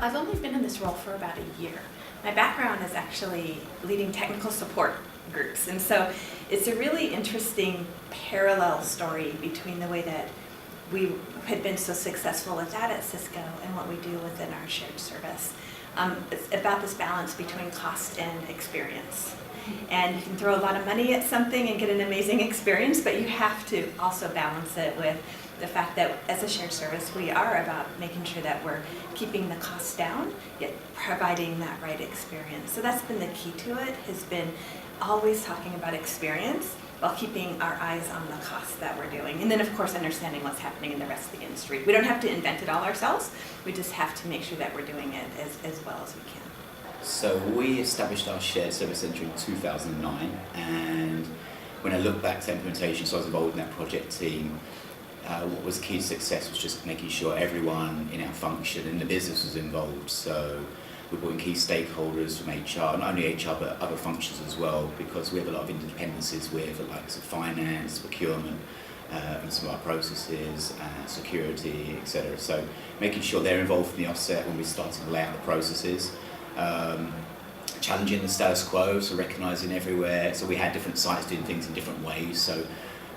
I've only been in this role for about a year. My background is actually leading technical support groups, and so it's a really interesting parallel story between the way that we had been so successful with that at Cisco and what we do within our shared service. It's about this balance between cost and experience. And you can throw a lot of money at something and get an amazing experience, but you have to also balance it with the fact that as a shared service, we are about making sure that we're keeping the costs down, yet providing that right experience. So that's been the key to it, has been always talking about experience while keeping our eyes on the costs that we're doing. And then of course understanding what's happening in the rest of the industry. We don't have to invent it all ourselves, we just have to make sure that we're doing it as well as we can. So we established our shared service centre in 2009, and when I look back to implementation, so I was involved in that project team. What was key to success was just making sure everyone in our function and the business was involved. So we brought in key stakeholders from HR, not only HR but other functions as well, because we have a lot of interdependencies with the likes of finance, procurement, and some of our processes, security, etc. So making sure they're involved from the offset when we start to lay out the processes. Challenging the status quo, so recognising everywhere. So we had different sites doing things in different ways. So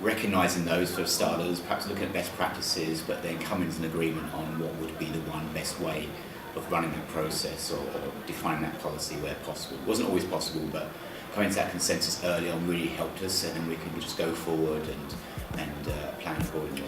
recognising those for starters, perhaps looking at best practices, but then coming to an agreement on what would be the one best way of running that process or defining that policy where possible. It wasn't always possible, but coming to that consensus early on really helped us, and then we can just go forward and plan accordingly.